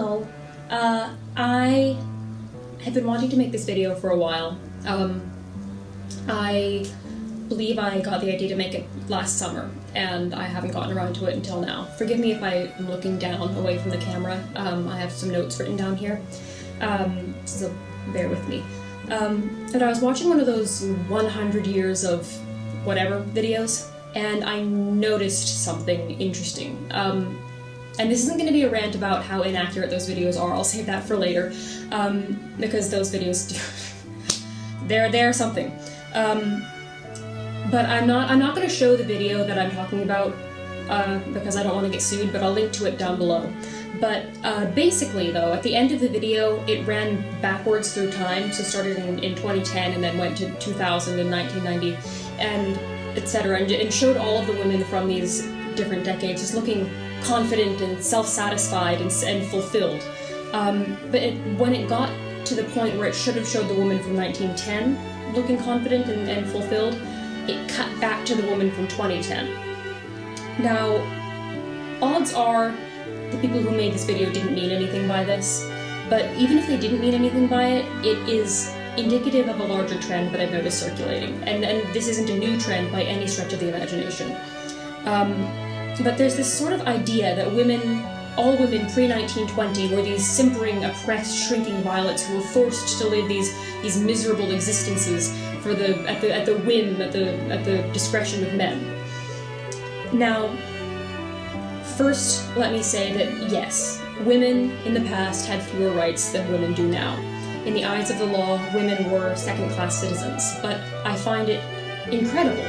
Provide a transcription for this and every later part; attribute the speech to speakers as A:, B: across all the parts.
A: Hello. I have been wanting to make this video for a while. I believe I got the idea to make it last summer, and I haven't gotten around to it until now. Forgive me if I am looking down away from the camera. I have some notes written down here, so bear with me. And I was watching one of those 100 years of whatever videos, and I noticed something interesting. And this isn't going to be a rant about how inaccurate those videos are. I'll save that for later, because those videos, they're something. But I'm not going to show the video that I'm talking about because I don't want to get sued, but I'll link to it down below. But basically, though, at the end of the video, it ran backwards through time, so started in 2010 and then went to 2000 and 1990, and etc., and showed all of the women from these different decades as looking confident and self-satisfied and fulfilled. But when it got to the point where it should have showed the woman from 1910 looking confident and fulfilled, it cut back to the woman from 2010. Now, odds are the people who made this video didn't mean anything by this, but even if they didn't mean anything by it, it is indicative of a larger trend that I've noticed circulating. And this isn't a new trend by any stretch of the imagination. But there's this sort of idea that all women pre-1920 were these simpering, oppressed, shrinking violets who were forced to live these miserable existences at the whim, at the discretion of men. Now, first, let me say that yes, women in the past had fewer rights than women do now. In the eyes of the law, women were second-class citizens, but I find it incredible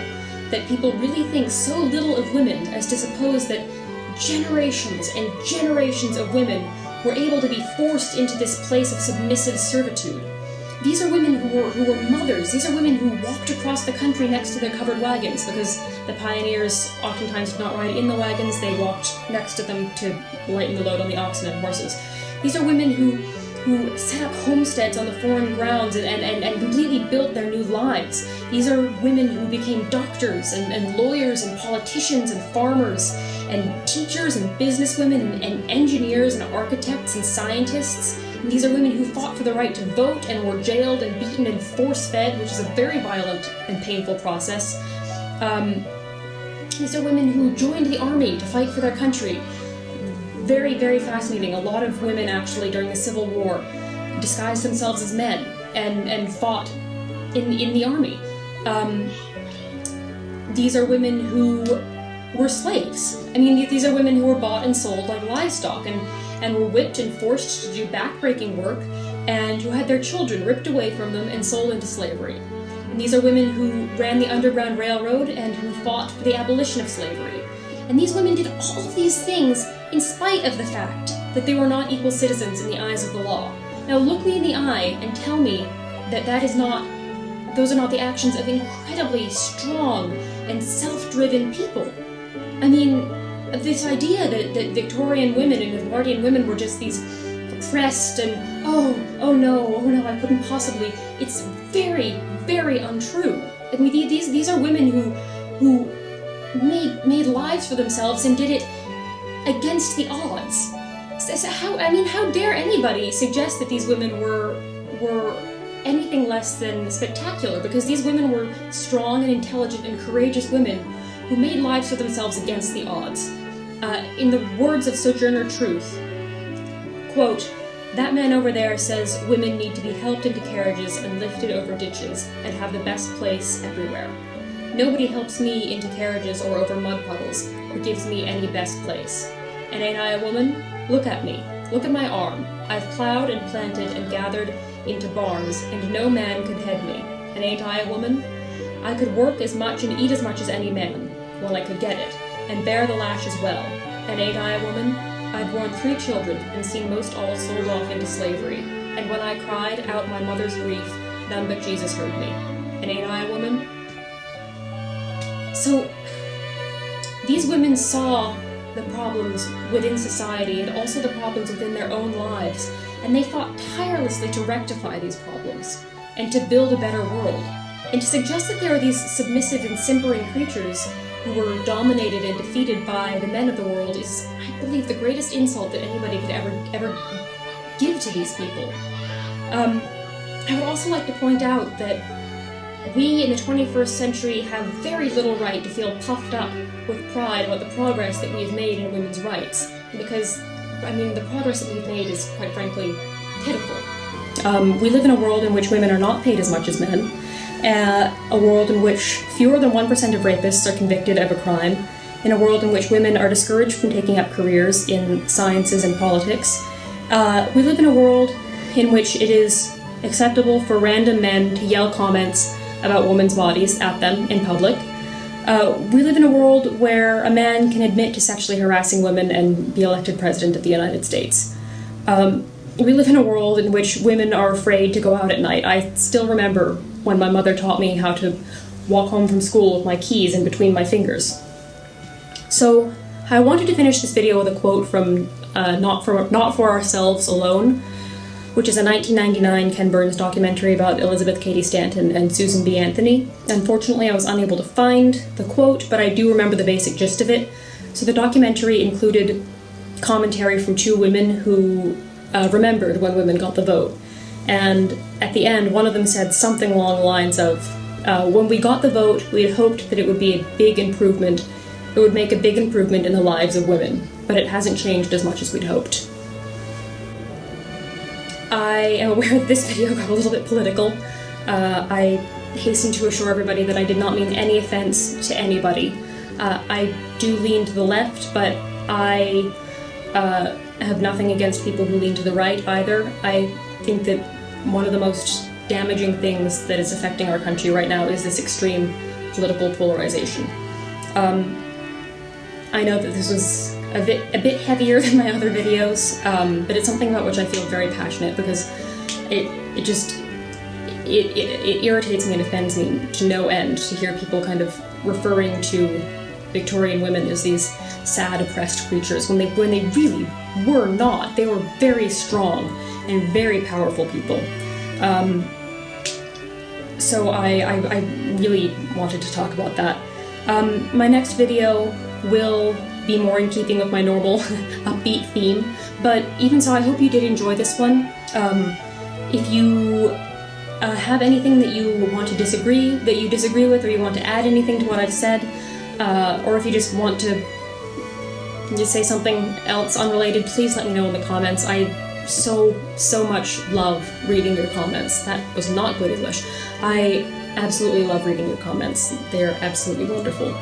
A: that people really think so little of women as to suppose that generations and generations of women were able to be forced into this place of submissive servitude. These are women who were mothers. These are women who walked across the country next to their covered wagons, because the pioneers oftentimes did not ride in the wagons, they walked next to them to lighten the load on the oxen and horses. These are women who set up homesteads on the foreign grounds and completely built their new lives. These are women who became doctors and lawyers and politicians and farmers and teachers and businesswomen and engineers and architects and scientists. And these are women who fought for the right to vote and were jailed and beaten and force-fed, which is a very violent and painful process. These are women who joined the army to fight for their country. Very, very fascinating. A lot of women actually during the Civil War disguised themselves as men and fought in the army. These are women who were slaves. I mean, these are women who were bought and sold like livestock and were whipped and forced to do backbreaking work, and who had their children ripped away from them and sold into slavery. And these are women who ran the Underground Railroad and who fought for the abolition of slavery. And these women did all of these things in spite of the fact that they were not equal citizens in the eyes of the law. Now look me in the eye and tell me that those are not the actions of incredibly strong and self-driven people. I mean, this idea that Victorian women and Edwardian women were just these oppressed and oh no, I couldn't possibly. It's very, very untrue. I mean, these are women who made lives for themselves and did it against the odds. So how dare anybody suggest that these women were anything less than spectacular? Because these women were strong and intelligent and courageous women who made lives for themselves against the odds. In the words of Sojourner Truth, quote, "That man over there says women need to be helped into carriages and lifted over ditches and have the best place everywhere. Nobody helps me into carriages or over mud puddles or gives me any best place. And ain't I a woman? Look at me. Look at my arm. I've plowed and planted and gathered into barns, and no man could head me. And ain't I a woman? I could work as much and eat as much as any man, when I could get it, and bear the lash as well. And ain't I a woman? I've borne 3 children and seen most all sold off into slavery. And when I cried out my mother's grief, none but Jesus heard me. And ain't I a woman?" So, these women saw the problems within society and also the problems within their own lives, and they fought tirelessly to rectify these problems and to build a better world. And to suggest that there are these submissive and simpering creatures who were dominated and defeated by the men of the world is, I believe, the greatest insult that anybody could ever give to these people. I would also like to point out that we in the 21st century have very little right to feel puffed up with pride about the progress that we've made in women's rights, because, I mean, the progress that we've made is, quite frankly, pitiful. We live in a world in which women are not paid as much as men, a world in which fewer than 1% of rapists are convicted of a crime, in a world in which women are discouraged from taking up careers in sciences and politics. We live in a world in which it is acceptable for random men to yell comments about women's bodies at them in public. We live in a world where a man can admit to sexually harassing women and be elected president of the United States. We live in a world in which women are afraid to go out at night. I still remember when my mother taught me how to walk home from school with my keys in between my fingers. So I wanted to finish this video with a quote from Not For Ourselves Alone, which is a 1999 Ken Burns documentary about Elizabeth Cady Stanton and Susan B. Anthony. Unfortunately, I was unable to find the quote, but I do remember the basic gist of it. So the documentary included commentary from two women who remembered when women got the vote. And at the end, one of them said something along the lines of, when we got the vote, we had hoped that it would be a big improvement. It would make a big improvement in the lives of women, but it hasn't changed as much as we'd hoped. I am aware that this video got a little bit political. I hasten to assure everybody that I did not mean any offense to anybody. I do lean to the left, but I have nothing against people who lean to the right either. I think that one of the most damaging things that is affecting our country right now is this extreme political polarization. I know that this was a bit heavier than my other videos, but it's something about which I feel very passionate because it irritates me and offends me to no end to hear people kind of referring to Victorian women as these sad, oppressed creatures when they really were not. They were very strong and very powerful people. So I really wanted to talk about that. My next video will be more in keeping with my normal upbeat theme, but even so, I hope you did enjoy this one. If you have anything that you want to disagree with, or you want to add anything to what I've said, or if you just want to just say something else unrelated, please let me know in the comments. I so much love reading your comments. That was not good English. I absolutely love reading your comments. They're absolutely wonderful.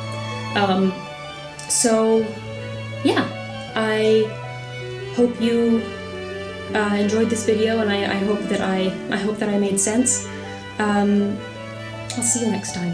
A: So yeah, I hope you enjoyed this video, and I hope that I made sense. I'll see you next time.